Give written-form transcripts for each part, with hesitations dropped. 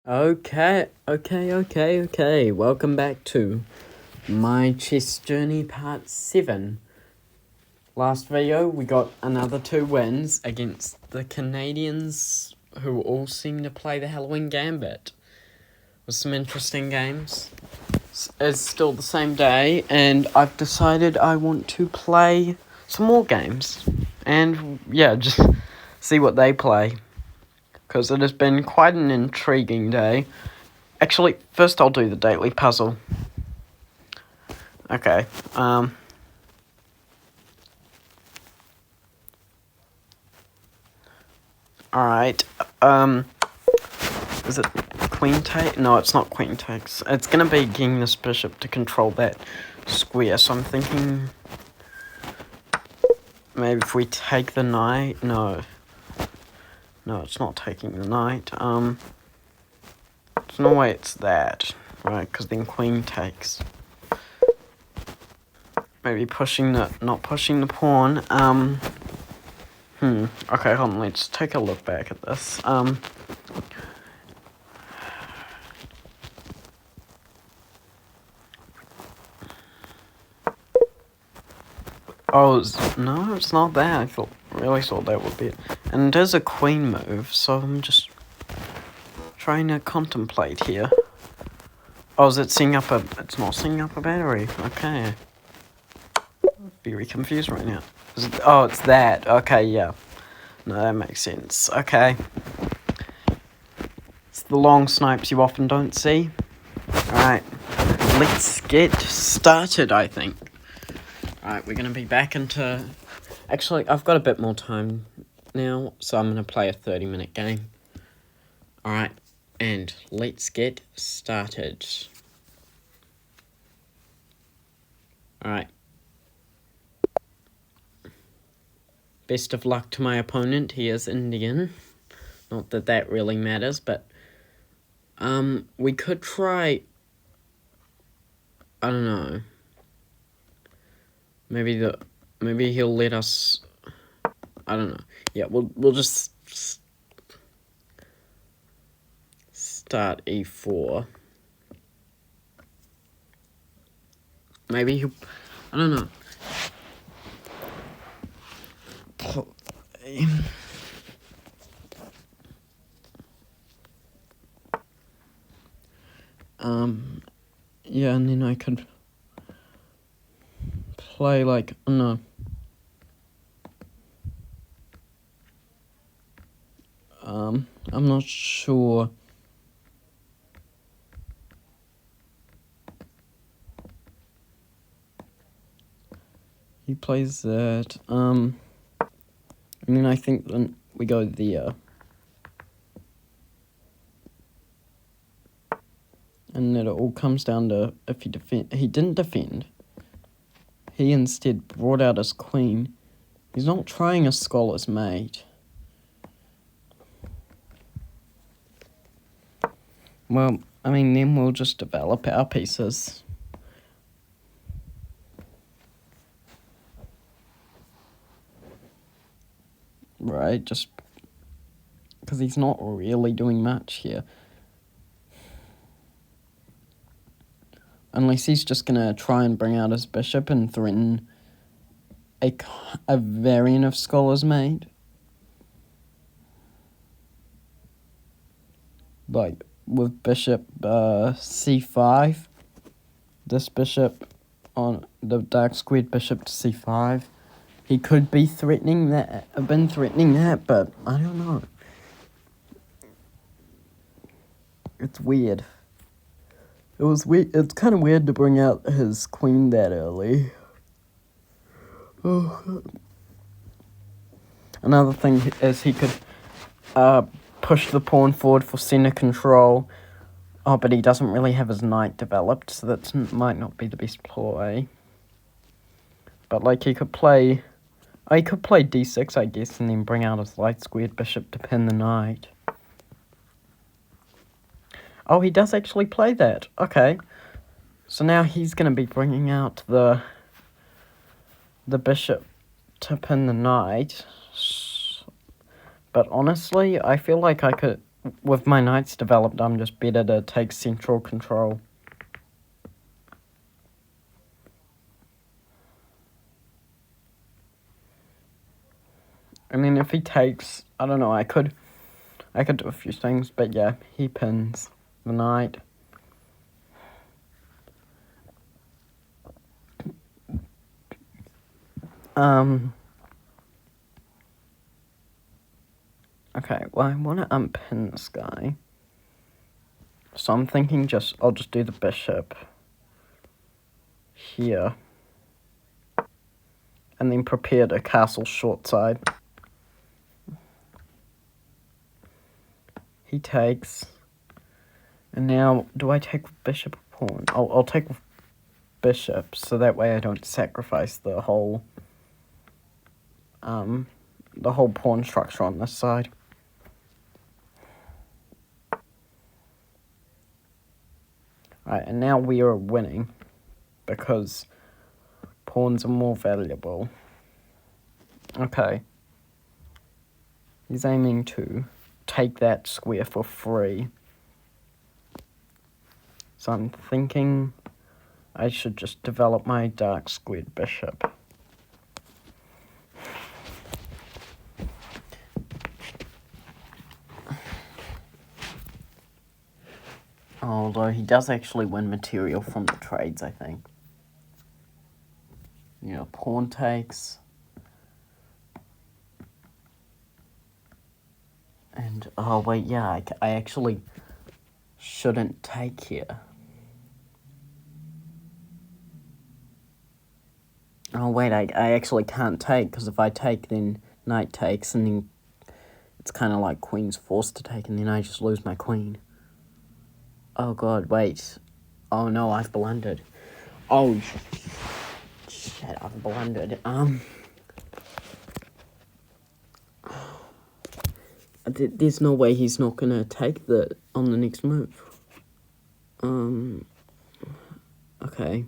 Okay. Welcome back to my chess journey part 7. Last video, we got another 2 wins against the Canadians who all seem to play the Halloween Gambit. With some interesting games. It's still the same day, and I've decided I want to play some more games. And yeah, just see what they play. Because it has been quite an intriguing day. Actually, first I'll do the daily puzzle. Okay, alright, is it queen take? No, it's not queen takes. It's gonna be getting this bishop to control that square, so I'm thinking maybe if we take the knight. No, it's not taking the knight. There's no way it's that, right? Because then queen takes. Maybe not pushing the pawn. Okay, hold on, let's take a look back at this. No, it's not that. Really thought that would be it. And it is a queen move, so I'm just trying to contemplate here. Oh, is it it's not setting up a battery. Okay. Very confused right now. It's that. Okay, yeah. No, that makes sense. Okay. It's the long snipes you often don't see. Alright. Let's get started, I think. Alright, we're going to be back into... Actually, I've got a bit more time now, so I'm going to play a 30-minute game. Alright, and let's get started. Alright. Best of luck to my opponent. He is Indian. Not that that really matters, but... we could try... I don't know. Maybe he'll let us... I don't know. Yeah, we'll just... start e4. Maybe he'll... I don't know. Yeah, and then I could play like, no. I'm not sure. He plays that, and then I think then we go there. And then it all comes down to if he didn't defend. He instead brought out his queen. He's not trying a scholar's mate. Well, I mean, then we'll just develop our pieces. Right, just because he's not really doing much here. Unless he's just going to try and bring out his bishop and threaten a variant of Scholar's Mate. Like, with bishop c5. This bishop on the dark squared bishop to c5. He could be threatening that. I've been threatening that, but I don't know. It's weird. It was weird. It's kind of weird to bring out his queen that early. Oh. Another thing is he could push the pawn forward for center control. Oh, but he doesn't really have his knight developed, so that might not be the best play. But like he could play d6, I guess, and then bring out his light squared bishop to pin the knight. Oh, he does actually play that. Okay. So now he's going to be bringing out the bishop to pin the knight. But honestly, I feel like I could... with my knights developed, I'm just better to take central control. I mean, if he takes, I don't know, I could do a few things, but yeah, he pins the knight. Okay, well, I want to unpin this guy. So I'm thinking I'll just do the bishop here. And then prepare to castle short side. He takes. And now, do I take with bishop or pawn? I'll take with bishop, so that way I don't sacrifice the whole pawn structure on this side. Right, and now we are winning because pawns are more valuable. Okay. He's aiming to take that square for free. So I'm thinking I should just develop my dark squared bishop. Although he does actually win material from the trades, I think. You know, pawn takes. And, oh wait, yeah, I actually shouldn't take here. Oh wait, I actually can't take, because if I take, then knight takes, and then it's kind of like queen's forced to take, and then I just lose my queen. Oh god, wait. Oh no, I've blundered. Oh, shit, I've blundered. There's no way he's not gonna take on the next move. Okay.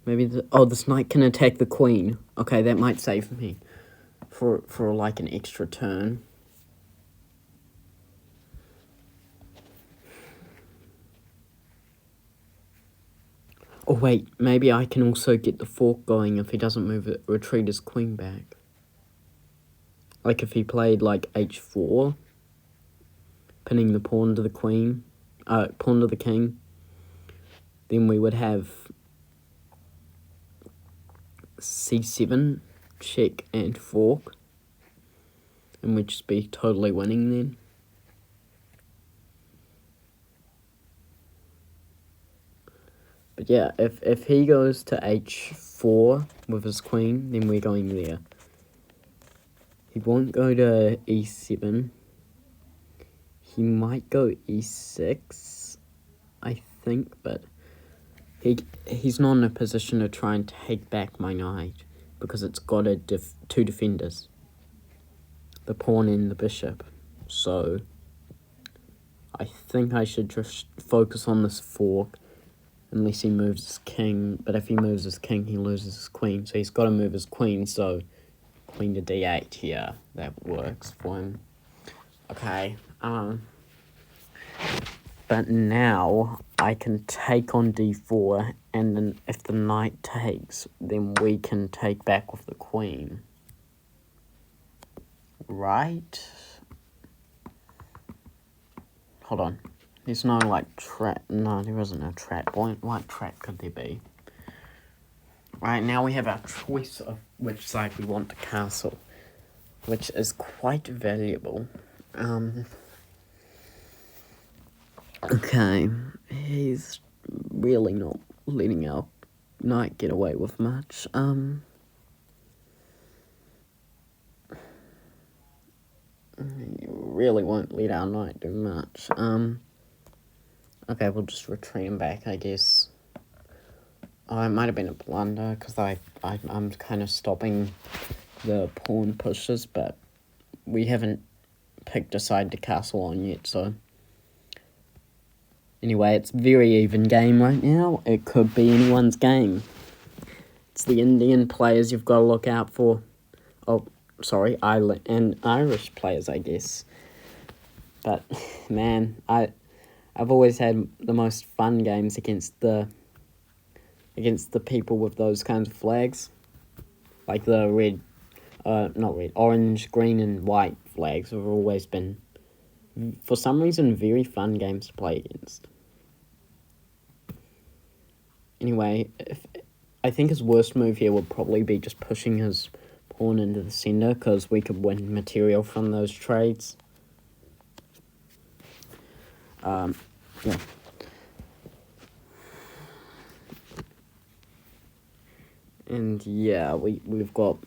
Maybe this knight can attack the queen. Okay, that might save me for like an extra turn. Oh wait, maybe I can also get the fork going if he doesn't move it, retreat his queen back. Like if he played like h4, pinning the pawn to the queen, pawn to the king, then we would have c7, check and fork, and we'd just be totally winning then. But yeah, if he goes to h4 with his queen, then we're going there. He won't go to e7. He might go e6, I think, but he's not in a position to try and take back my knight because it's got two defenders, the pawn and the bishop. So I think I should just focus on this fork unless he moves his king. But if he moves his king, he loses his queen. So he's got to move his queen. So queen to d8 here. That works for him. Okay. But now I can take on d4, and then if the knight takes, then we can take back with the queen. Right? Hold on. There's no, like, trap. No, there isn't a trap. What trap could there be? Right, now we have our choice of which side we want to castle, which is quite valuable. Okay, he's really not letting our knight get away with much. He really won't let our knight do much. Okay, we'll just retreat him back, I guess. Oh, it might have been a blunder, because I'm kind of stopping the pawn pushes, but we haven't picked a side to castle on yet, so... Anyway, it's very even game right now. It could be anyone's game. It's the Indian players you've got to look out for. Oh, sorry, Ireland and Irish players, I guess. But, man, I've always had the most fun games against the people with those kinds of flags. Like the orange, green and white flags have always been, for some reason, very fun games to play against. Anyway, I think his worst move here would probably be just pushing his pawn into the center, because we could win material from those trades. Yeah. And yeah, we've got,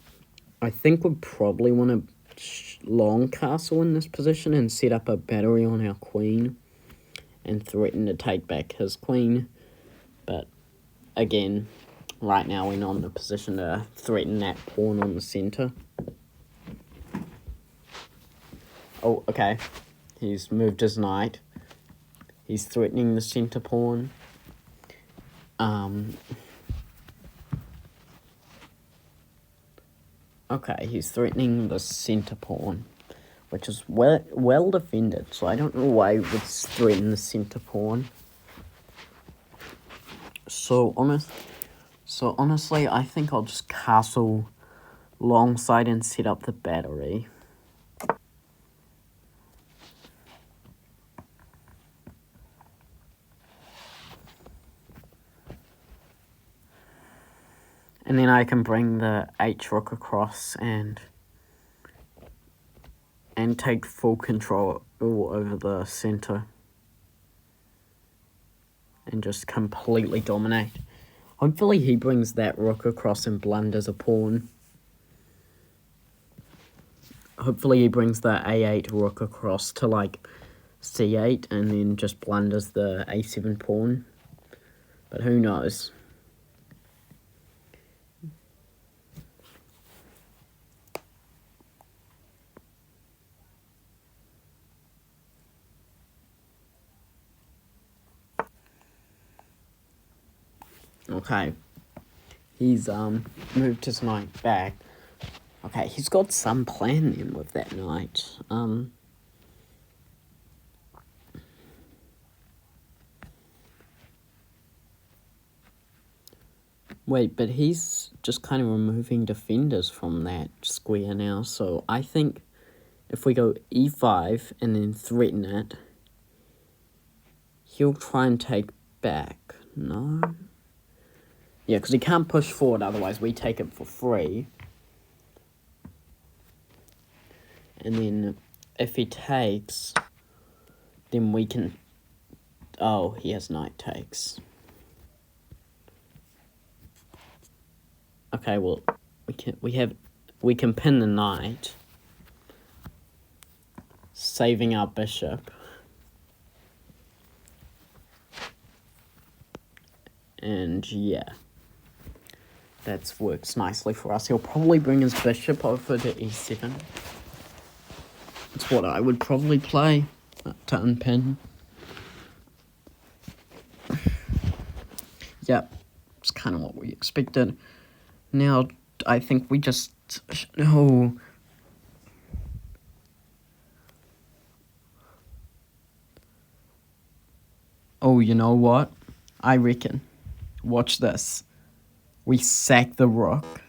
I think we probably want to long castle in this position and set up a battery on our queen and threaten to take back his queen. But again, right now we're not in a position to threaten that pawn on the center. Oh, okay. He's moved his knight. He's threatening the center pawn. Okay, he's threatening the center pawn, which is well defended, so I don't know why he would threaten the center pawn. So honestly, I think I'll just castle longside and set up the battery. And then I can bring the h-rook across and take full control over the center. And just completely dominate. Hopefully he brings that rook across and blunders a pawn. Hopefully he brings the a8 rook across to like c8 and then just blunders the a7 pawn. But who knows? Okay. He's moved his knight back. Okay, he's got some plan then with that knight. Wait, but he's just kind of removing defenders from that square now, so I think if we go e5 and then threaten it, he'll try and take back. No? Yeah, because he can't push forward, otherwise we take it for free. And then if he takes, then we can... Oh, he has knight takes. Okay, well, we can pin the knight, saving our bishop. And yeah, that works nicely for us. He'll probably bring his bishop over to e7. That's what I would probably play to unpin. Yep, it's kind of what we expected. Now, I think we just... Oh. Oh, you know what? I reckon. Watch this. We sack the rook.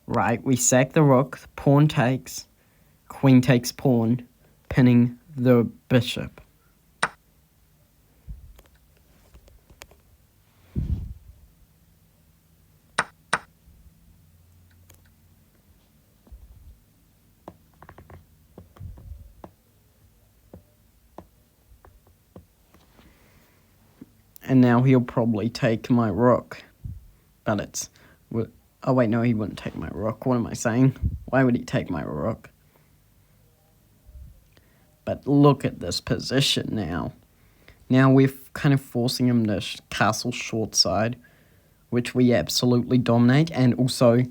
Right, we sack the rook. Pawn takes. Queen takes pawn. Pinning the bishop. And now he'll probably take my rook. But it's... Oh, wait, no, he wouldn't take my rook. What am I saying? Why would he take my rook? But look at this position now. Now we're kind of forcing him to castle short side, which we absolutely dominate. And also,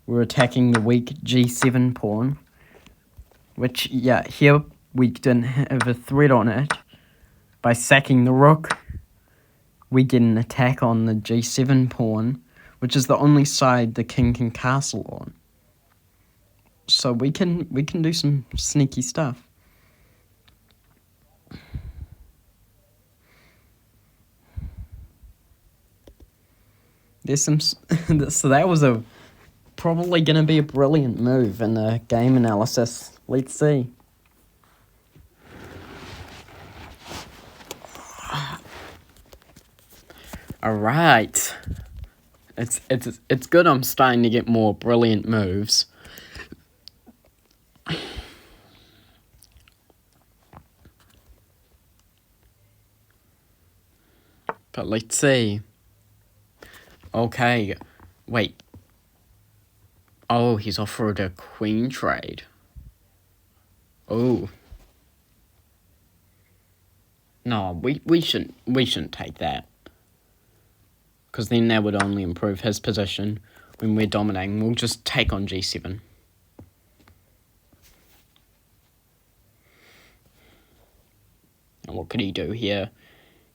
we're attacking the weak g7 pawn, which, yeah, here we didn't have a threat on it. By sacking the rook, we get an attack on the g7 pawn, which is the only side the king can castle on. So we can do some sneaky stuff. There's some... So that was probably going to be a brilliant move in the game analysis. Let's see. Alright. It's good I'm starting to get more brilliant moves. But let's see. Okay. Wait. Oh, he's offered a queen trade. Oh. No, we shouldn't take that. Because then that would only improve his position when we're dominating. We'll just take on g7. And what could he do here?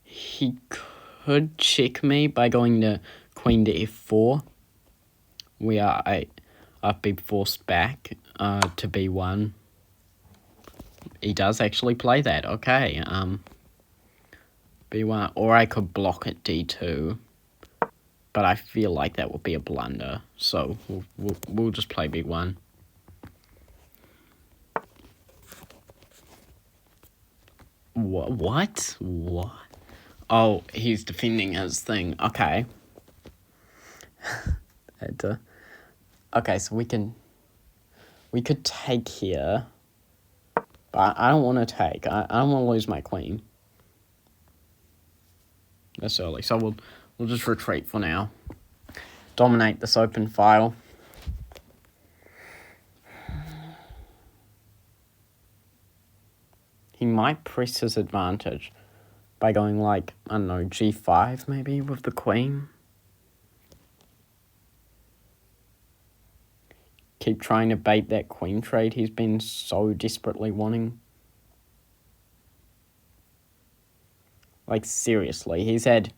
He could check me by going to queen to f4. I've been forced back to b1. He does actually play that. Okay. b1, or I could block at d2. But I feel like that would be a blunder, so we'll just play b1. What? Oh, he's defending his thing. Okay. Okay, so we could take here, but I don't want to take. I don't want to lose my queen. That's early, so we'll just retreat for now. Dominate this open file. He might press his advantage by going like, I don't know, g5 maybe with the queen. Keep trying to bait that queen trade he's been so desperately wanting. Like, seriously, he's had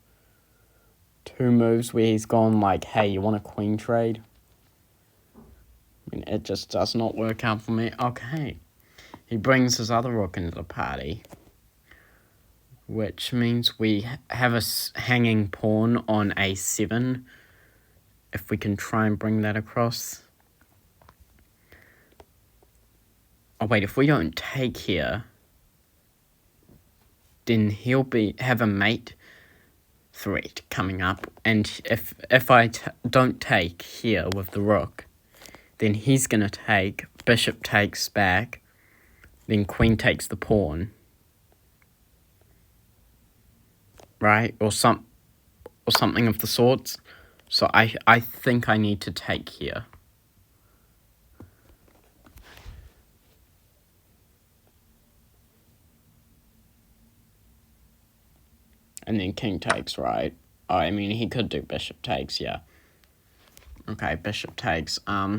2 moves where he's gone like, hey, you want a queen trade? I mean, it just does not work out for me. Okay. He brings his other rook into the party, which means we have a hanging pawn on a7, if we can try and bring that across. Oh, wait, if we don't take here, then he'll have a mate threat coming up, and if I don't take here with the rook, then he's going to take, bishop takes back, then queen takes the pawn, right? Or something of the sorts. So I think I need to take here. And then king takes, right? Oh, I mean, he could do bishop takes, yeah. Okay, bishop takes. What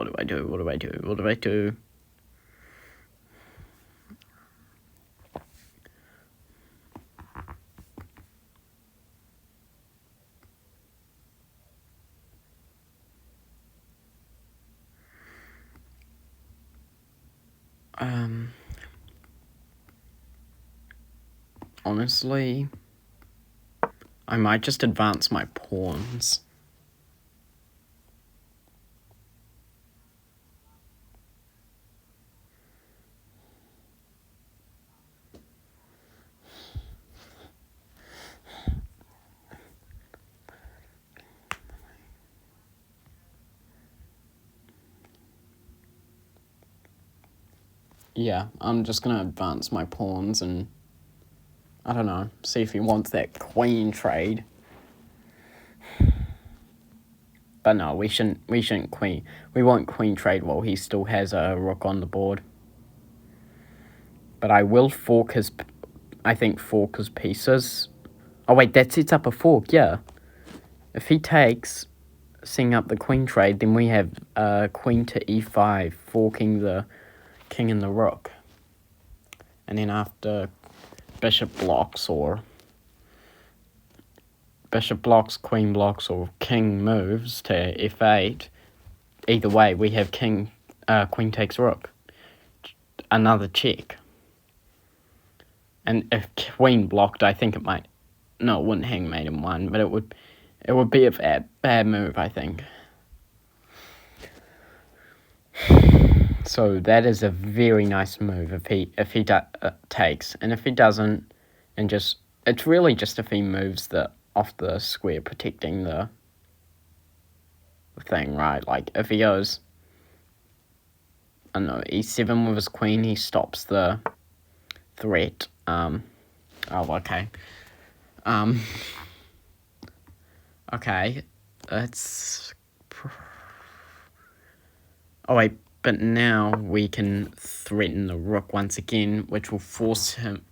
do I do? Honestly, I might just advance my pawns. Yeah, I'm just gonna advance my pawns and, I don't know, see if he wants that queen trade. But no, we shouldn't queen. We won't queen trade while he still has a rook on the board. But I will fork his pieces. Oh wait, that sets up a fork, yeah. If he takes, setting up the queen trade, then we have queen to e5, forking the king and the rook. And then after bishop blocks, or bishop blocks, queen blocks, or king moves to f8, either way, we have queen takes rook. Another check. And if queen blocked, I think it might No, it wouldn't hang mate in 1, but it would be a bad move, I think. So that is a very nice move if he takes, and if he doesn't, and it's really just if he moves off the square, protecting the thing, right? Like if he goes, I don't know, e7 with his queen, he stops the threat. Okay. Okay, let's. Oh wait, but now we can threaten the rook once again, which will force him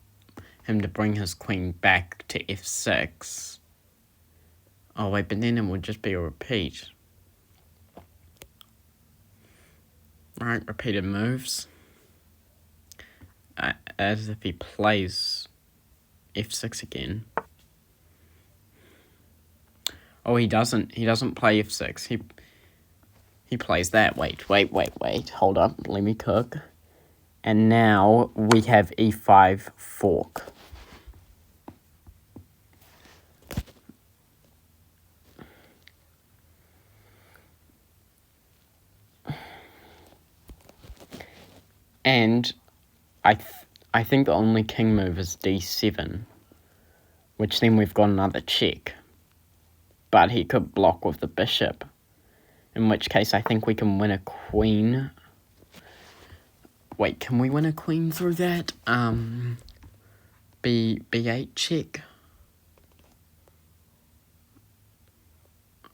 to bring his queen back to f6. Oh wait, but then it would just be a repeat. Right, repeated moves. As if he plays f6 again. Oh, he doesn't. He doesn't play f6. He plays that. Wait. Hold up. Let me cook. And now we have e5 fork. And I think the only king move is d7, which then we've got another check. But he could block with the bishop, in which case I think we can win a queen. Wait, can we win a queen through that? B8 check.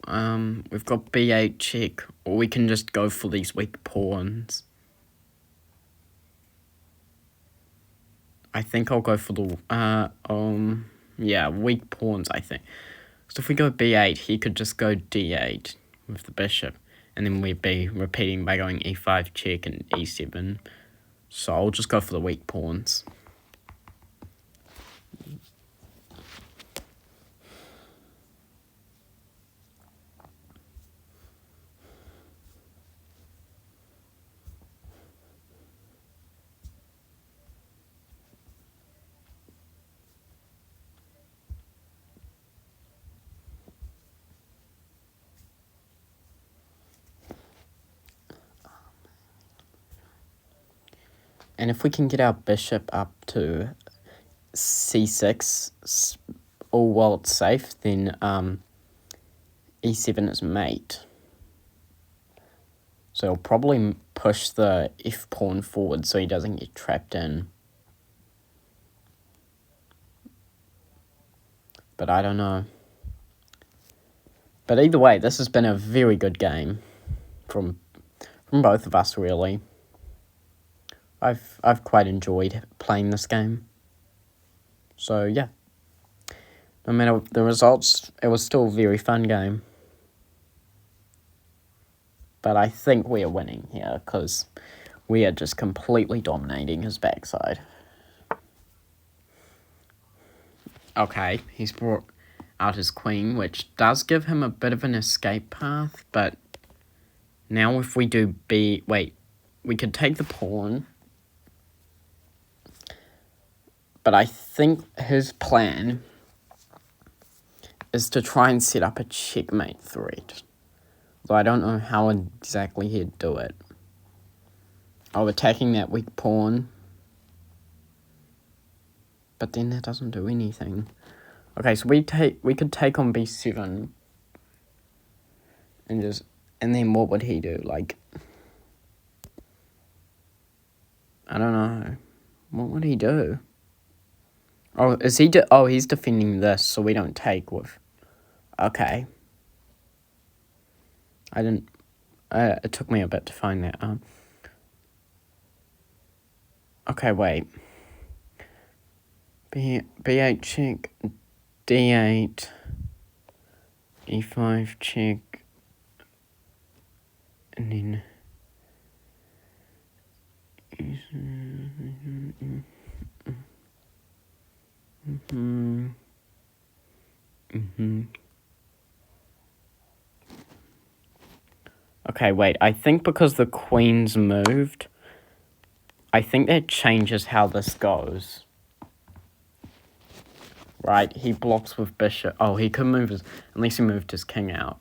We've got b8 check, or we can just go for these weak pawns. I think I'll go for the, weak pawns, I think. So if we go b8, he could just go d8 with the bishop, and then we'd be repeating by going e5 check and e7. So I'll just go for the weak pawns. And if we can get our bishop up to c6, all while it's safe, then e7 is mate. So he'll probably push the f pawn forward so he doesn't get trapped in. But I don't know. But either way, this has been a very good game from both of us, really. I've quite enjoyed playing this game. So yeah, no matter the results, it was still a very fun game. But I think we are winning here because we are just completely dominating his backside. Okay, he's brought out his queen, which does give him a bit of an escape path, but now if we do we could take the pawn. But I think his plan is to try and set up a checkmate threat. Though I don't know how exactly he'd do it. Oh, attacking that weak pawn. But then that doesn't do anything. Okay, so we could take on b7. And then what would he do? Like, I don't know. What would he do? Oh, he's defending this, so we don't take with. Okay. I didn't. It took me a bit to find that. Okay, wait. B8 check, D8, E5 check, and then. Okay, wait, I think because the queen's moved, I think that changes how this goes. right? He blocks with bishop. Oh, he could move his... Unless he moved his king out.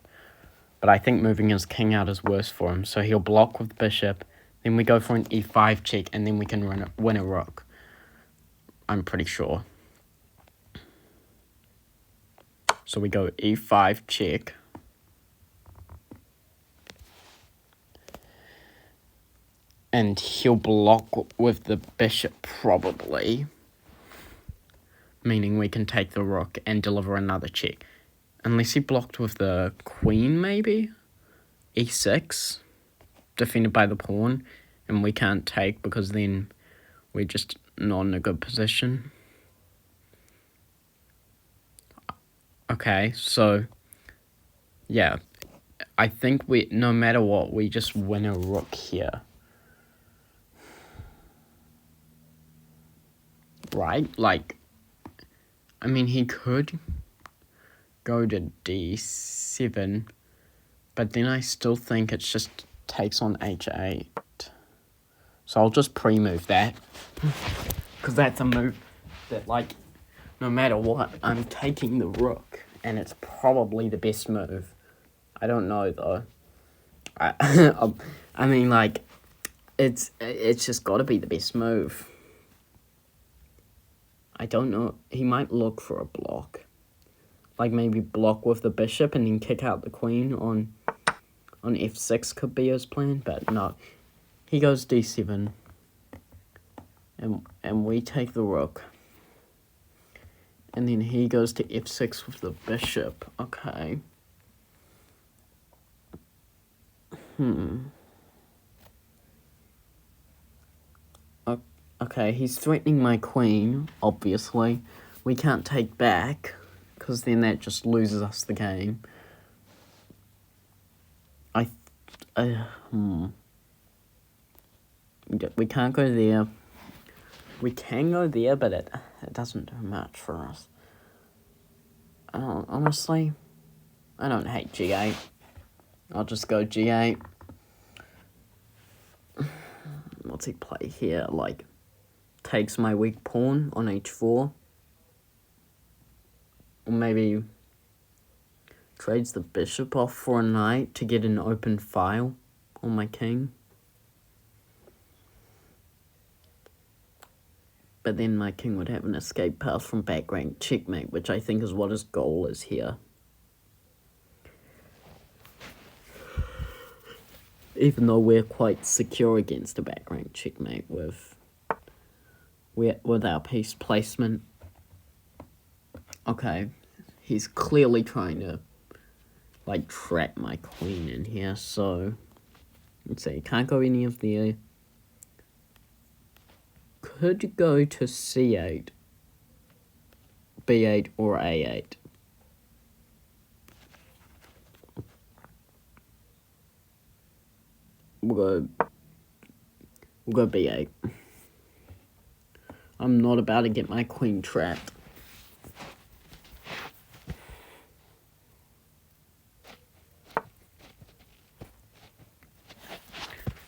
But I think moving his king out is worse for him. So he'll block with bishop. Then we go for an e5 check, and then we can win a rook. I'm pretty sure. So we go e5 check. And he'll block with the bishop probably. Meaning we can take the rook and deliver another check. Unless he blocked with the queen, maybe? e6. Defended by the pawn. And we can't take because then we're just not in a good position. Okay, so... yeah. I think no matter what, we just win a rook here. Right? Like... I mean, he could go to d7, but then I still think it just takes on h8. So I'll just pre-move that, because that's a move that, like, no matter what, I'm taking the rook, and it's probably the best move. I don't know, though. I mean, like, it's just got to be the best move. I don't know. He might look for a block. Like maybe block with the bishop and then kick out the queen on f6 could be his plan. But no. He goes d7. And we take the rook. And then he goes to f6 with the bishop. Okay. Okay, he's threatening my queen, obviously. We can't take back, because then that just loses us the game. We can't go there. We can go there, but it doesn't do much for us. Honestly, I don't hate g8. I'll just go g8. What's he play here? Like, takes my weak pawn on h4. Or maybe trades the bishop off for a knight to get an open file on my king. But then my king would have an escape path from back rank checkmate, which I think is what his goal is here. Even though we're quite secure against a back rank checkmate with our piece placement. Okay, he's clearly trying to, like, trap my queen in here, so... let's see, can't go any of the... could go to c8, b8, or a8. We'll go b8. I'm not about to get my queen trapped.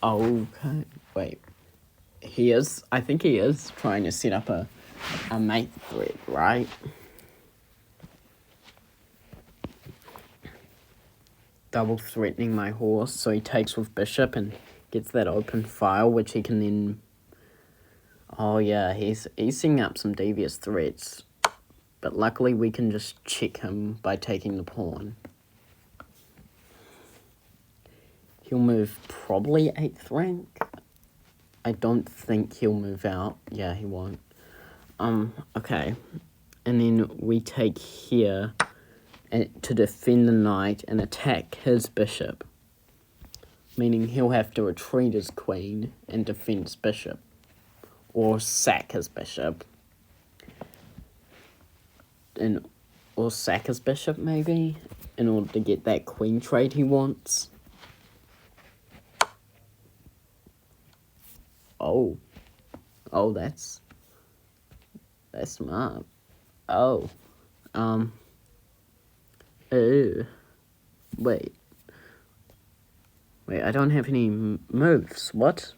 Okay, wait. I think he is trying to set up a mate threat, right? Double threatening my horse, so he takes with bishop and gets that open file, which he can then... oh yeah, he's setting up some devious threats. But luckily we can just check him by taking the pawn. He'll move probably 8th rank. I don't think he'll move out. Yeah, he won't. Okay. And then we take here to defend the knight and attack his bishop. Meaning he'll have to retreat his queen and defend his bishop. Or sack his bishop. Or sack his bishop, maybe? In order to get that queen trade he wants. Oh, that's smart. Oh, wait, I don't have any moves. What?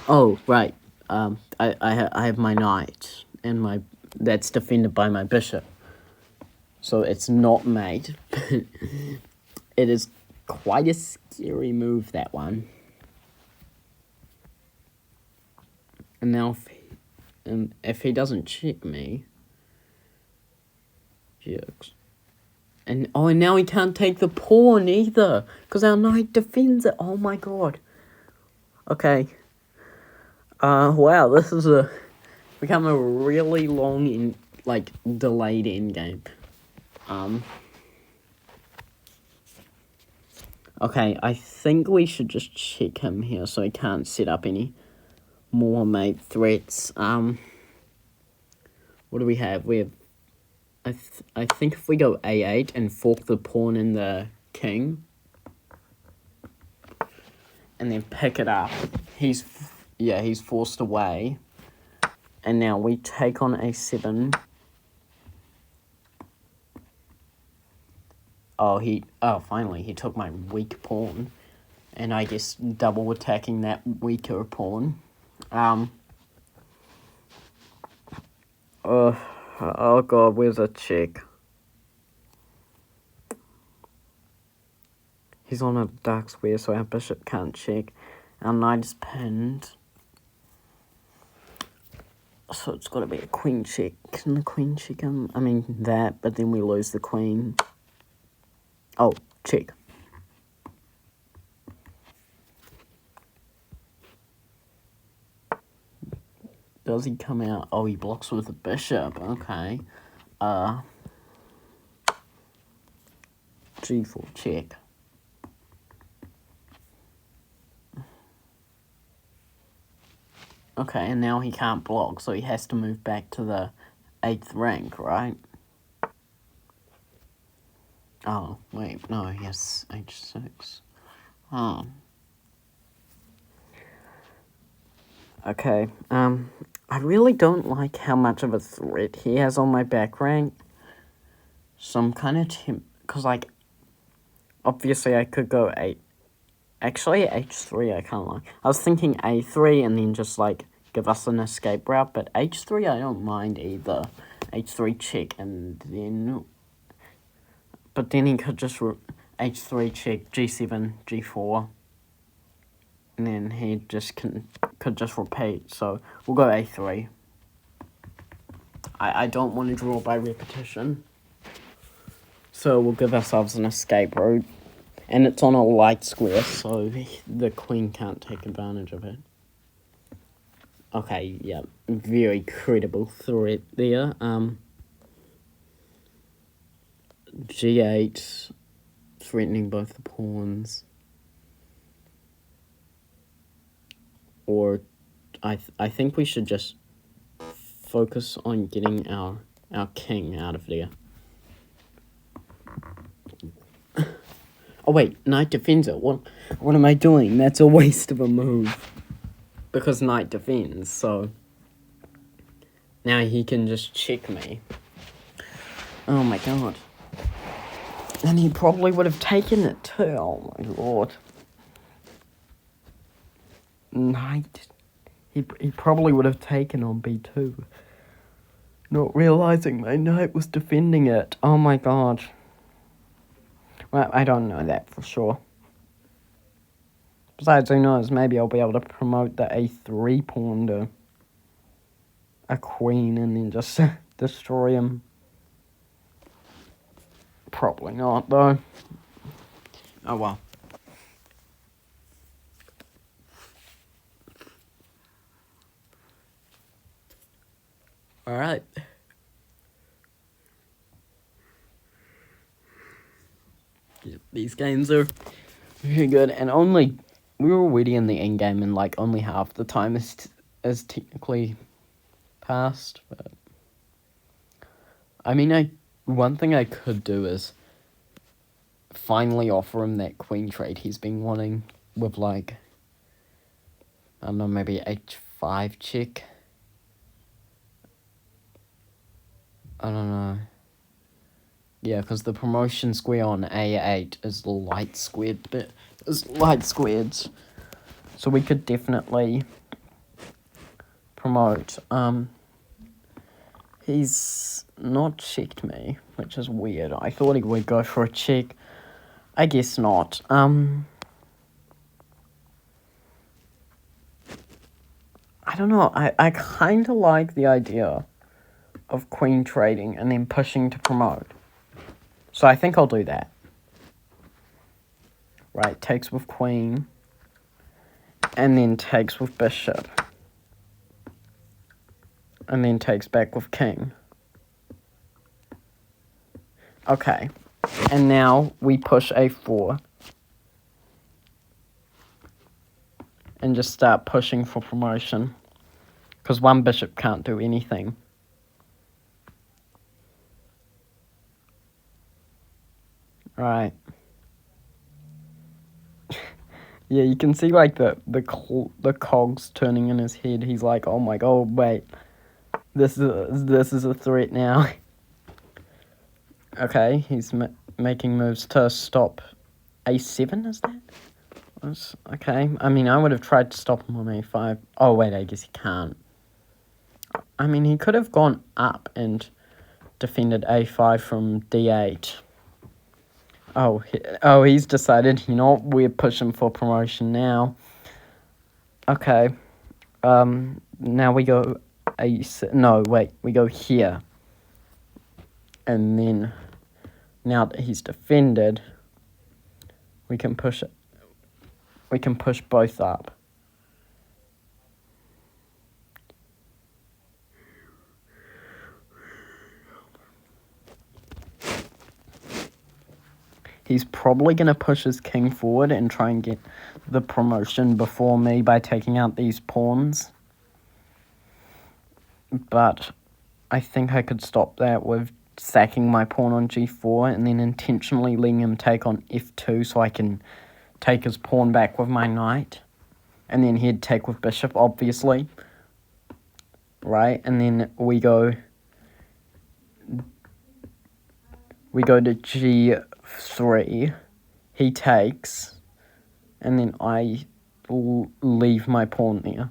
Oh, right. I have my knight and my that's defended by my bishop. So it's not mate. It is quite a scary move, that one. And now if he doesn't check me... Jerks. And now he can't take the pawn either, because our knight defends it. Oh my god. Okay. Wow, this is become a really long delayed endgame. Okay, I think we should just check him here so he can't set up any more mate threats. What do we have? We have... I think if we go a8 and fork the pawn and the king, and then pick it up, he's forced away. And now we take on a7. Finally, he took my weak pawn. And I guess double attacking that weaker pawn. Oh god, where's a check? He's on a dark square, so our bishop can't check. Our knight is pinned. So it's got to be a queen check. Can the queen check him? I mean, that, but then we lose the queen. Oh, check. Does he come out? Oh, he blocks with the bishop. Okay. G4 check. Okay, and now he can't block, so he has to move back to the 8th rank, right? Oh, wait, no, yes, H6. Oh. Okay, I really don't like how much of a threat he has on my back rank. So I'm kind of because, obviously I could go 8. Actually, H3 I can't lie. I was thinking A3 and then just, give us an escape route, but H3 I don't mind either. H3 check and then... But then he could just H3 check, G7, G4. And then he just could just repeat, so we'll go A3. I don't want to draw by repetition. So we'll give ourselves an escape route. And it's on a light square, so the queen can't take advantage of it. Okay, yeah, very credible threat there. G8, threatening both the pawns. Or I think we should just focus on getting our king out of there. Oh wait, knight defends it. What am I doing? That's a waste of a move. Because knight defends, so now he can just check me. Oh my god. And he probably would have taken it too. Oh my lord. Knight. He probably would have taken on B2. Not realizing my knight was defending it. Oh my god. Well, I don't know that for sure. Besides, who knows, maybe I'll be able to promote the A3 pawn to a queen and then just destroy him. Probably not, though. Oh well. Alright. Yeah, these games are very good, and we were already in the end game, and only half the time is technically passed. But I mean, one thing I could do is finally offer him that queen trade he's been wanting with I don't know, maybe H5 check. I don't know. Yeah, because the promotion square on A8 is light squared, so we could definitely promote. He's not checked me, which is weird. I thought he would go for a check. I guess not. I don't know. I kind of like the idea of queen trading and then pushing to promote. So I think I'll do that. Right, takes with queen. And then takes with bishop. And then takes back with king. Okay. And now we push a4. And just start pushing for promotion. Because one bishop can't do anything. Right. Yeah, you can see like the cogs turning in his head. He's like, "Oh my god, wait, this is a threat now." Okay, he's making moves to stop a7. Is that? Okay. I mean, I would have tried to stop him on a5. Oh wait, I guess he can't. I mean, he could have gone up and defended a5 from d8. Oh, he's decided, you know what, we're pushing for promotion now. Okay. Now we go we go here. And then, now that he's defended, we can push both up. He's probably going to push his king forward and try and get the promotion before me by taking out these pawns. But I think I could stop that with sacking my pawn on g4 and then intentionally letting him take on f2 so I can take his pawn back with my knight. And then he'd take with bishop, obviously. Right? And then we go to g3, he takes, and then I leave my pawn there.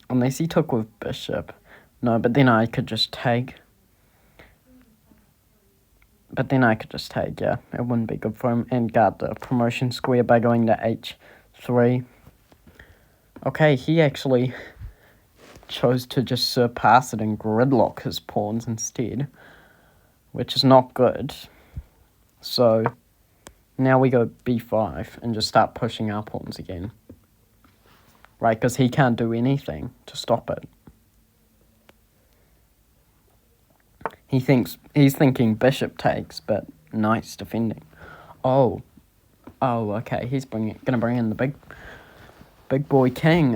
Unless he took with bishop. No, but then I could just take. Yeah. It wouldn't be good for him. And guard the promotion square by going to h3. Okay, he actually chose to just surpass it and gridlock his pawns instead, which is not good. So now we go b5 and just start pushing our pawns again. Right, because he can't do anything to stop it. He's thinking bishop takes, but knight's defending. Oh, okay. He's gonna bring in the big boy king.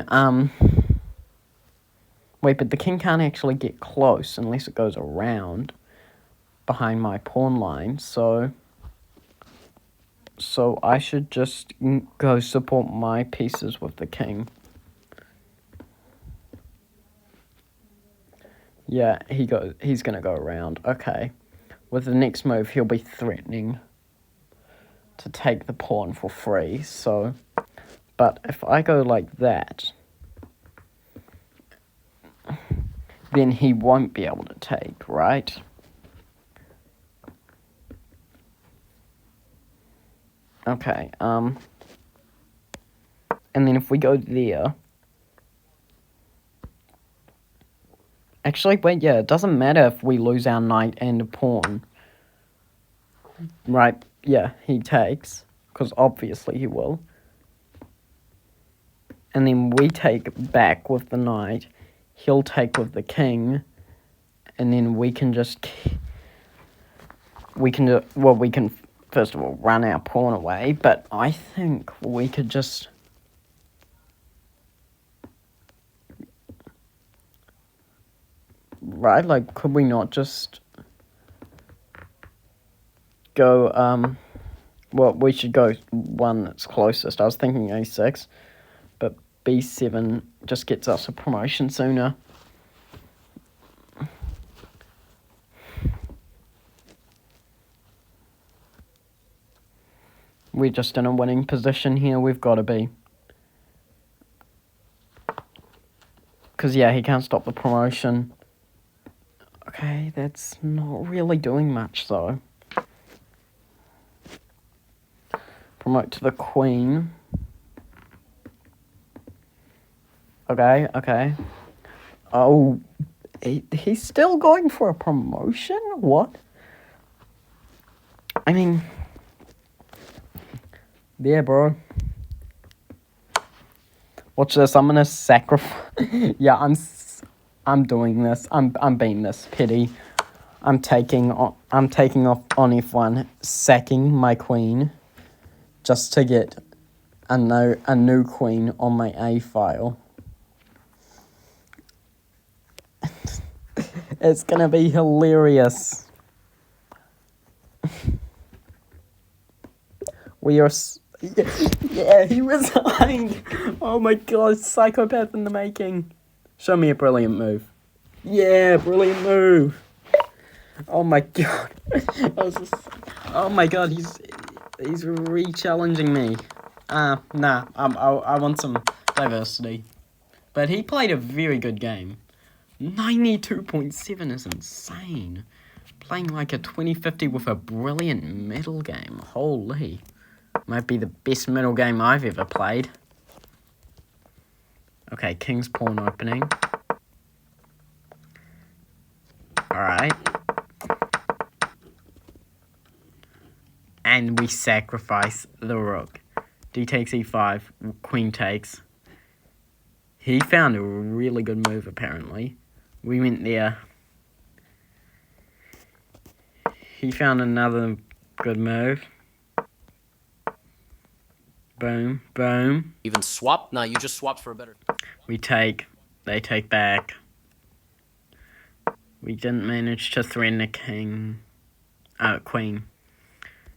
Wait, but the king can't actually get close unless it goes around behind my pawn line. So I should just go support my pieces with the king. Yeah, he's gonna go around. Okay. With the next move, he'll be threatening to take the pawn for free, so... But if I go like that, then he won't be able to take, right? Okay, and then if we go there... Actually, wait, yeah, it doesn't matter if we lose our knight and a pawn. Right, yeah, he takes, because obviously he will. And then we take back with the knight, he'll take with the king, and then we can just... We can first of all run our pawn away, but I think we could just... Right, like, could we not just go, well, we should go one that's closest. I was thinking a6, but b7 just gets us a promotion sooner. We're just in a winning position here, we've got to be. Because, yeah, he can't stop the promotion. Okay, that's not really doing much, though. Promote to the queen. Okay. Oh, he's still going for a promotion? What? I mean... Yeah, bro. Watch this, I'm gonna sacrifice... Yeah, I'm doing this. I'm being this petty. I'm taking off on F1, sacking my queen, just to get a new queen on my A file. It's gonna be hilarious. We are... Yeah, he resigned. Oh my god, psychopath in the making. Show me a brilliant move. Yeah, brilliant move. Oh my god. Oh my god, he's re-challenging me. Nah, I want some diversity. But he played a very good game. 92.7 is insane. Playing like a 2050 with a brilliant middle game. Holy. Might be the best middle game I've ever played. Okay, King's Pawn opening. Alright. And we sacrifice the rook. D takes e5, queen takes. He found a really good move, apparently. We went there. He found another good move. Boom, boom. Even swap? No, you just swapped for a better... We take. They take back. We didn't manage to threaten a queen.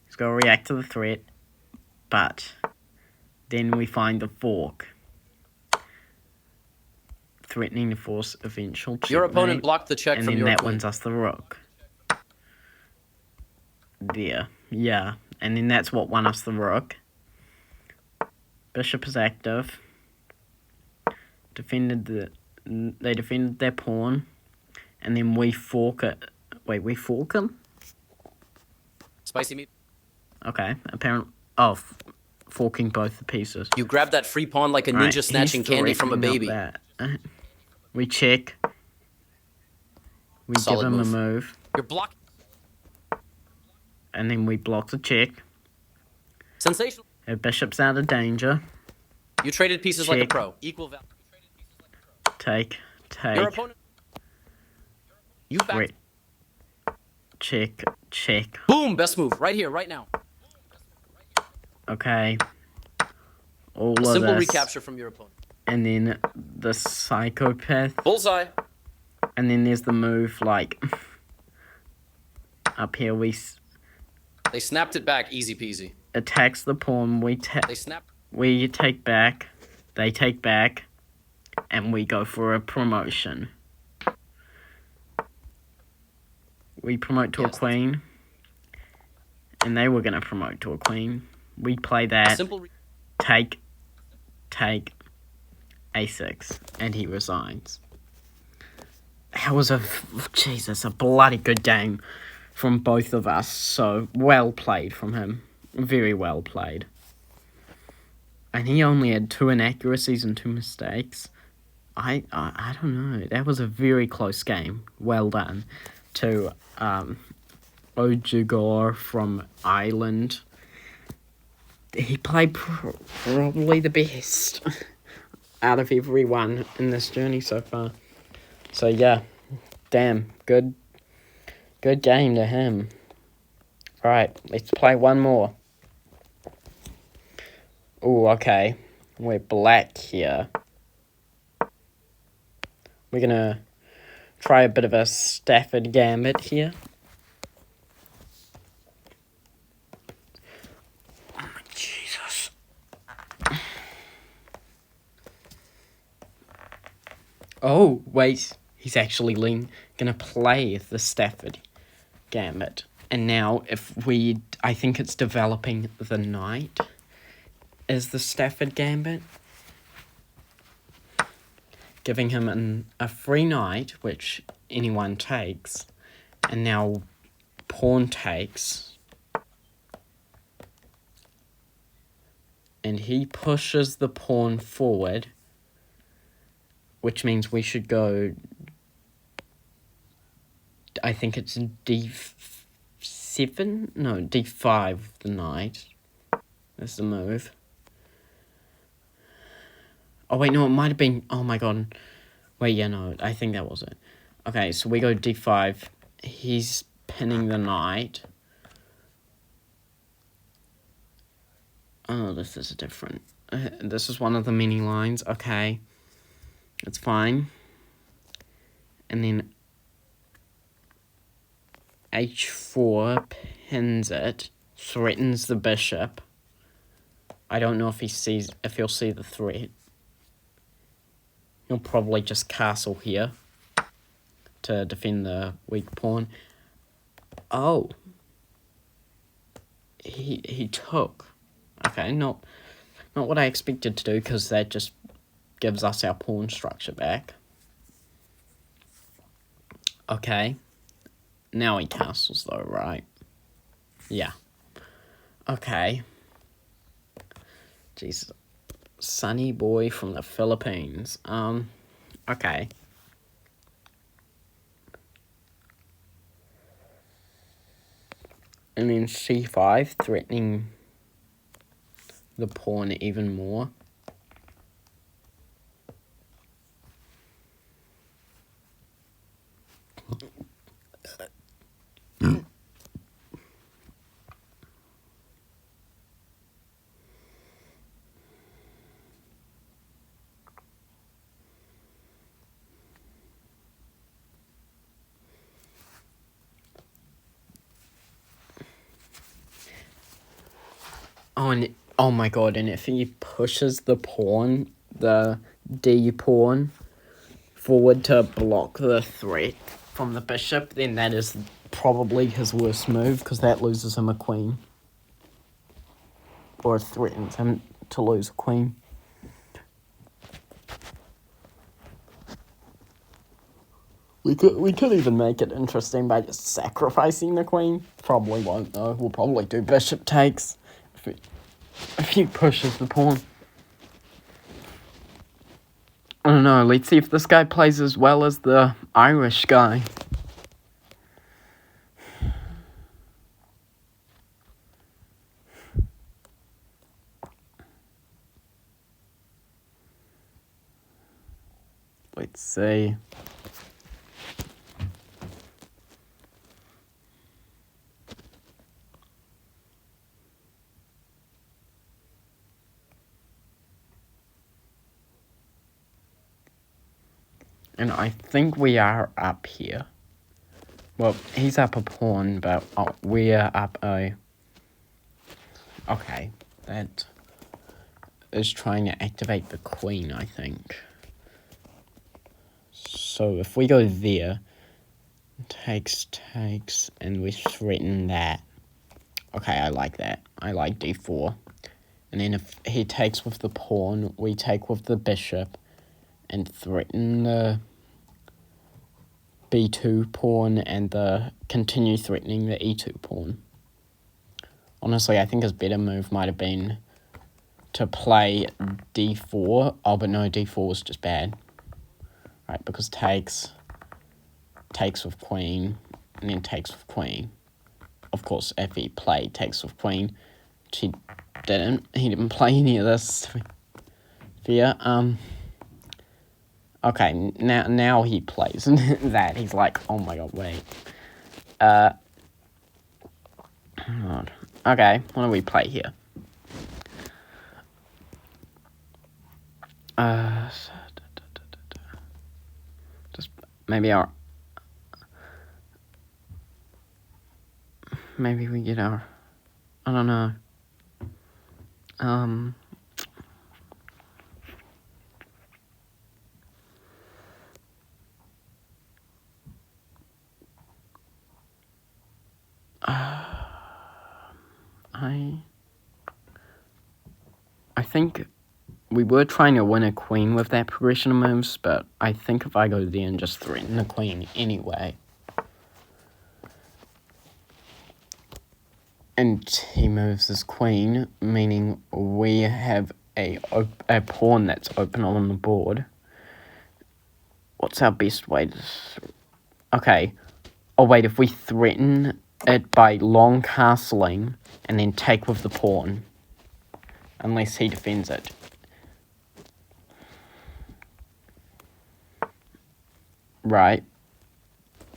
He's got to react to the threat. But then we find the fork. Threatening to force eventual checkmate. Your opponent blocked the check and from then your that queen. wins us the rook. There. Yeah. And then that's what won us the rook. Bishop is active. They defended their pawn. And then we fork it. Wait, we fork him? Spicy meat. Okay, apparently... Oh, forking both the pieces. You grab that free pawn like a ninja Right, snatching candy from a baby. We check. We Solid give him move. a move. You're blocking. And then we block the check. Sensational. Our bishop's out of danger. You traded pieces like a Check. pro. Equal value. Take. Your opponent. You back. Wait. Check. Boom! Best move. Right here, right now. Okay. All A of simple this. recapture from your opponent. And then the psychopath. Bullseye. And then there's the move, like... Up here, They snapped it back. Easy peasy. attacks the pawn. They snapped. We take back. They take back. And we go for a promotion. We promote to a queen. And they were going to promote to a queen. We play that. Simple. Take. A6. And he resigns. That was a bloody good game from both of us. So, well played from him. Very well played. And he only had 2 inaccuracies and 2 mistakes. I don't know. That was a very close game. Well done to Ojigor from Ireland. He played probably the best out of everyone in this journey so far. So yeah, damn, good game to him. Alright, let's play one more. Oh, okay. We're black here. We're gonna try a bit of a Stafford Gambit here. Oh my Jesus. Oh, wait. He's actually gonna play the Stafford Gambit. And now, I think it's developing the knight as the Stafford Gambit. Giving him a free knight, which anyone takes. And now pawn takes. And he pushes the pawn forward, which means we should go, I think it's d7? No, d5 with the knight. That's the move. Oh, wait, no, it might have been... Oh, my God. Wait, yeah, no, I think that was it. Okay, so we go d5. He's pinning the knight. Oh, this is different. This is one of the many lines. Okay. It's fine. And then h4 pins it. Threatens the bishop. I don't know if he'll see the threat. He'll probably just castle here to defend the weak pawn. Oh. He took. Okay, not what I expected to do, because that just gives us our pawn structure back. Okay. Now he castles though, right? Yeah. Okay. Jesus. Sunny boy from the Philippines. Okay. And then c5, threatening the pawn even more. Oh, and oh my God! And if he pushes the pawn, the D pawn, forward to block the threat from the bishop, then that is probably his worst move, because that loses him a queen, or threatens him to lose a queen. We could even make it interesting by just sacrificing the queen. Probably won't though. We'll probably do bishop takes if he pushes the pawn. I don't know. Let's see if this guy plays as well as the Irish guy. Let's see. And I think we are up here. Well, he's up a pawn, but we're up a... Okay, that is trying to activate the queen, I think. So if we go there, takes, and we threaten that. Okay, I like that. I like d4. And then if he takes with the pawn, we take with the bishop and threaten the b2 pawn and continue threatening the e2 pawn. Honestly, I think his better move might have been to play d4. Oh, but no, d4 was just bad. Right, because takes with queen, and then takes with queen. Of course, if he played takes with queen, which he didn't play any of this. Fear. Okay, now he plays that. He's like, oh my God, wait. Okay, what do we play here? Just maybe we get our, I don't know. I think we were trying to win a queen with that progression of moves, but I think if I go there and just threaten the queen anyway, And he moves his queen, meaning we have a pawn that's open on the board. What's our best way to... Okay. Oh, wait, if we threaten it by long castling and then take with the pawn. Unless he defends it. Right.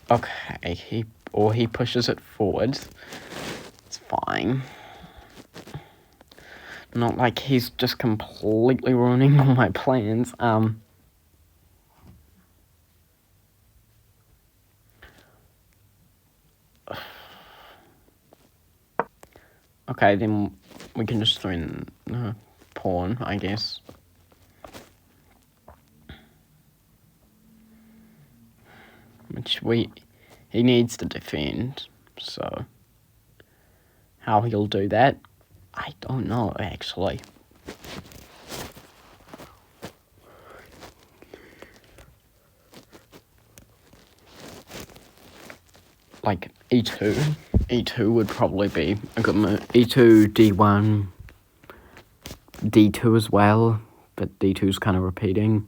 Okay, he pushes it forwards. It's fine. Not like he's just completely ruining all my plans. Okay, then we can just throw in the pawn, I guess. Which he needs to defend, so how he'll do that, I don't know, actually. Like, E2 would probably be a good move. E2, D1, D2 as well, but D2's kind of repeating.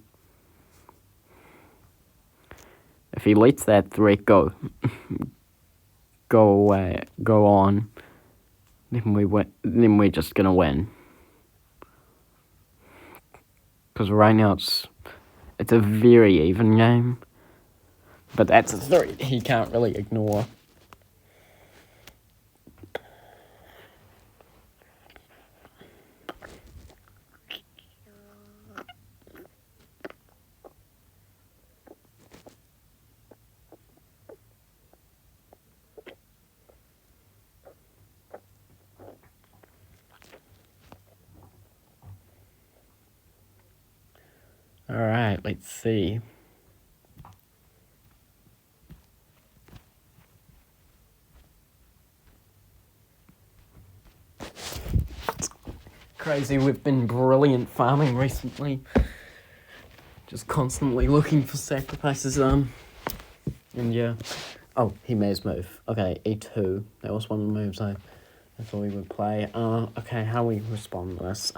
If he lets that threat go on, then we're just gonna win. Because right now it's a very even game, but that's a threat he can't really ignore. Alright, let's see. It's crazy, we've been brilliant farming recently. Just constantly looking for sacrifices, and yeah. Oh, he made his move. Okay, E2. That was one of the moves I thought we would play. Okay, how we respond to this?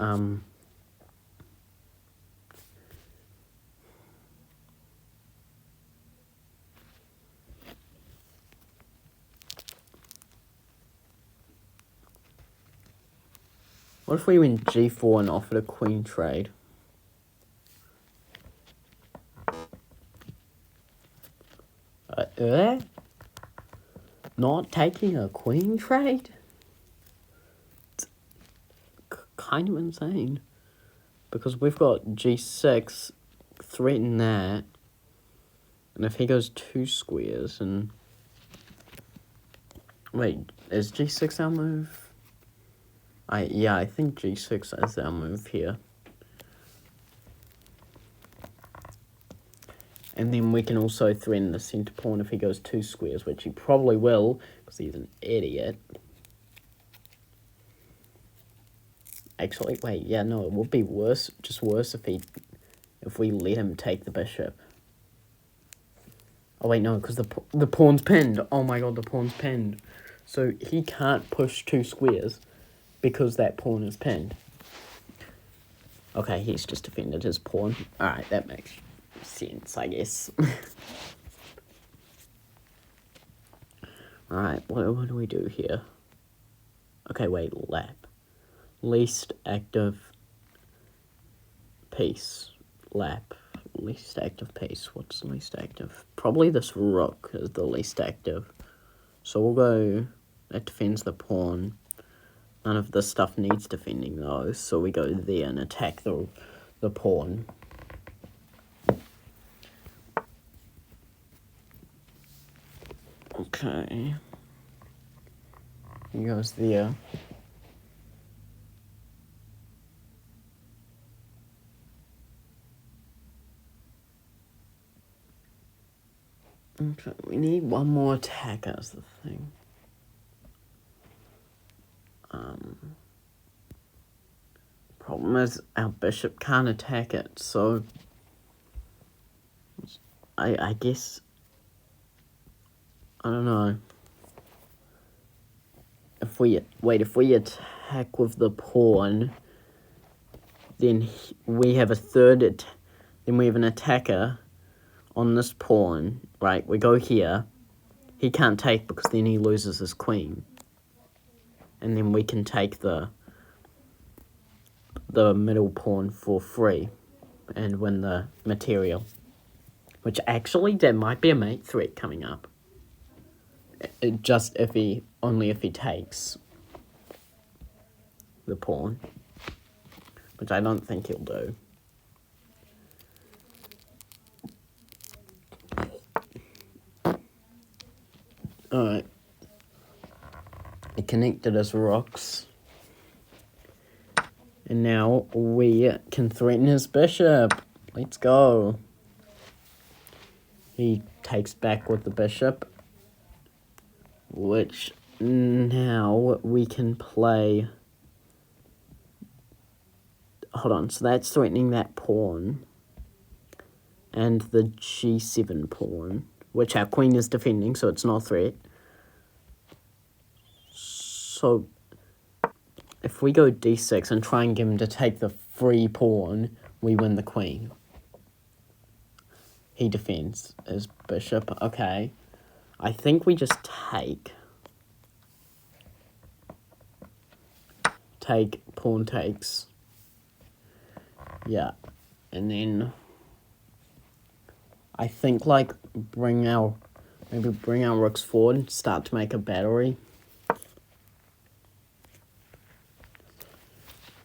What if we went G4 and offered a queen trade? Not taking a queen trade? It's kind of insane. Because we've got G6, threaten that. And if he goes 2 squares and... Wait, is G6 our move? Yeah, I think G6 is our move here. And then we can also threaten the centre pawn if he goes 2 squares, which he probably will, because he's an idiot. Actually, wait, yeah, no, it would be worse, just worse if we let him take the bishop. Oh wait, no, because the pawn's pinned. Oh my god, the pawn's pinned. So he can't push 2 squares because that pawn is pinned. Okay, he's just defended his pawn. Alright, that makes sense, I guess. Alright, what do we do here? Okay, wait, lap. Least active piece. Lap. Least active piece. What's the least active? Probably this rook is the least active. So we'll go... That defends the pawn. None of this stuff needs defending though, so we go there and attack the pawn. Okay. He goes there. Okay, we need one more attack as the thing. Problem is our bishop can't attack it, so I guess I don't know. if we attack with the pawn, then we have then we have an attacker on this pawn, right? We go here. He can't take because then he loses his queen. And then we can take the middle pawn for free and win the material. Which actually, there might be a mate threat coming up. Just only if he takes the pawn. Which I don't think he'll do. Alright. It connected as rocks. And now we can threaten his bishop. Let's go. He takes back with the bishop. Which now we can play. Hold on, so that's threatening that pawn. And the g7 pawn. Which our queen is defending, so it's not a threat. So, if we go d6 and try and get him to take the free pawn, we win the queen. He defends his bishop. Okay. I think we just take. Pawn takes. Yeah. And then I think, like, bring our rooks forward and start to make a battery.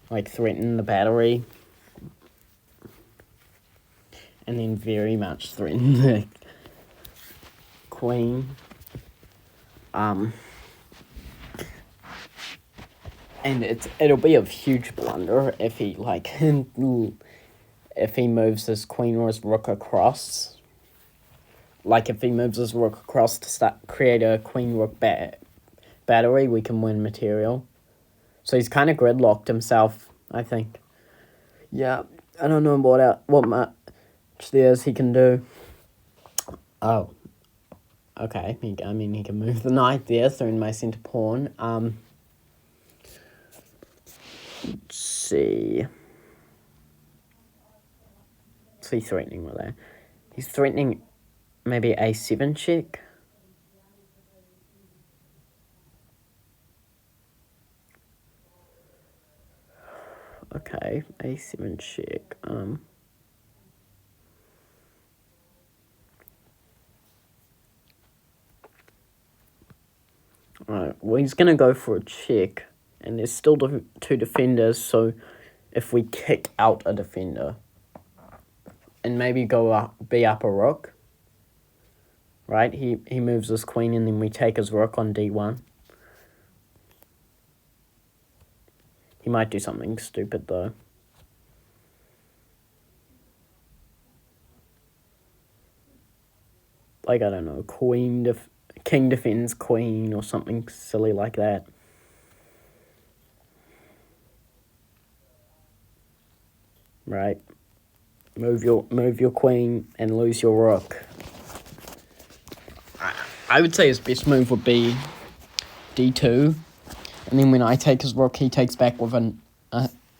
Like, threaten the battery. And then very much threaten the queen. And it'll be a huge blunder if he, like, if he moves his queen or his rook across. Like, if he moves his rook across to create a queen-rook battery, we can win material. So he's kind of gridlocked himself, I think. Yeah, I don't know what much there's he can do. Oh. Okay, he can move the knight there, through my center pawn. Let's see. What's he threatening with that? He's threatening maybe a7 check. Okay, a7 check. Alright, well, he's gonna go for a check, and there's still two defenders, so if we kick out a defender, and maybe be up a rook, right? He moves his queen, and then we take his rook on d1. He might do something stupid, though. Like, I don't know, king defends queen or something silly like that. Right? Move your queen and lose your rook. I would say his best move would be d2. And then when I take his rook, he takes back with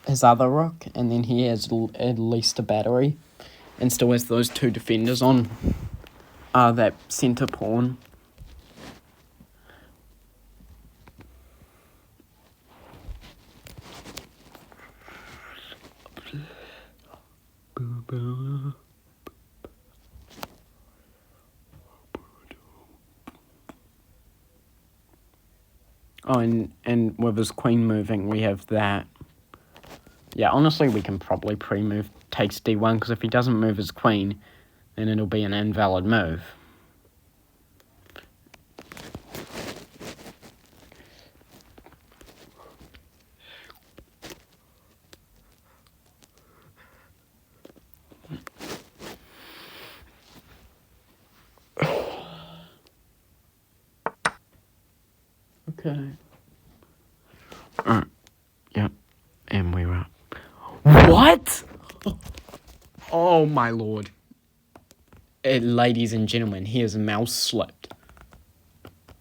his other rook. And then he has at least a battery. And still has those two defenders on that center pawn. Oh, and with his queen moving, we have that. Yeah, honestly, we can probably pre-move takes d1, because if he doesn't move his queen, then it'll be an invalid move. Okay. Alright. Yep. And we're up. What? Oh my lord. Ladies and gentlemen, he has mouse slipped.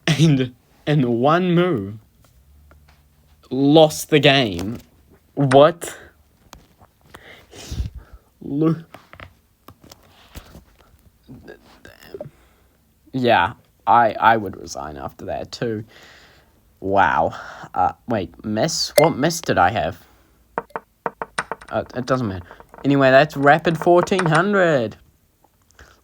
And in one move, lost the game. What? Look. Yeah, I would resign after that too. Wow. Wait, miss? What miss did I have? It doesn't matter. Anyway, that's Rapid 1400.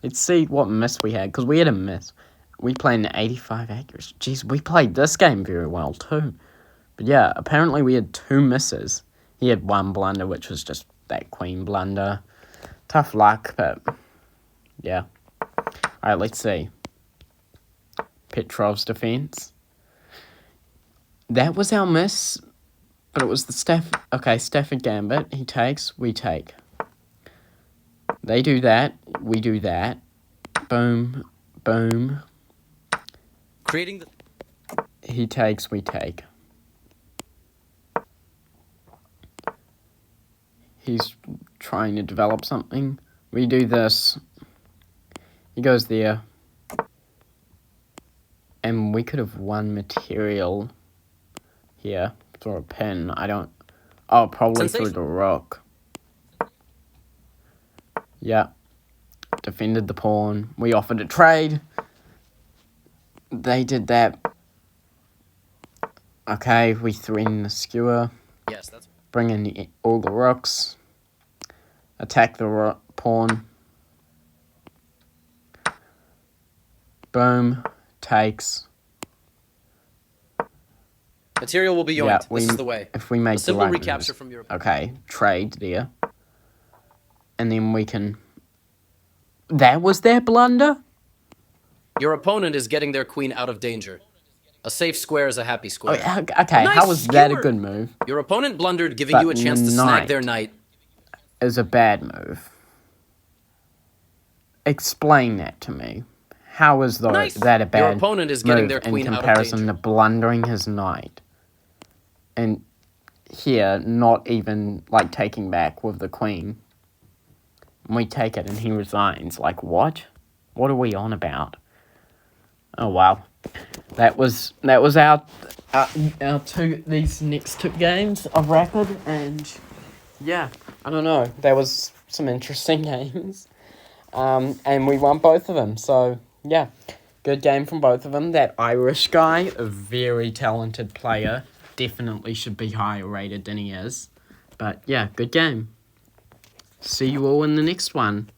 Let's see what miss we had, because we had a miss. We played an 85 accuracy. Jeez, we played this game very well too. But yeah, apparently we had 2 misses. He had 1 blunder, which was just that queen blunder. Tough luck, but yeah. Alright, let's see. Petrov's defense. That was our miss, but it was the Stafford Gambit. He takes, we take. They do that, we do that. Boom, boom. Creating the... He takes, we take. He's trying to develop something. We do this. He goes there. And we could have won material here through a pin. I don't... Oh, probably through the rook. Yeah. Defended the pawn. We offered a trade. They did that. Okay, we threaten the skewer. Yes, that's... Bring in all the rooks. Attack the pawn. Boom. Takes. Material will be yoinked. Yeah, This is the way. If we make A simple the right recapture moves. from your... Okay, trade there. And then we can... That was their blunder? Your opponent is getting their queen out of danger. A safe square is a happy Oh, square. okay, Nice how was that a skewer. good move? Your opponent blundered, giving But you a chance to knight. snag their knight. Is a bad move. Explain that to me. How is Nice. that a bad Your opponent is getting move their queen in out of comparison danger. to blundering his knight? And here, not even, like, taking back with the queen. And we take it and he resigns. Like, what? What are we on about? Oh, wow. That was our these next 2 games of Rapid, and yeah, I don't know. There was some interesting games. And we won both of them, so yeah. Good game from both of them. That Irish guy, a very talented player, definitely should be higher rated than he is. But yeah, good game. See you all in the next one.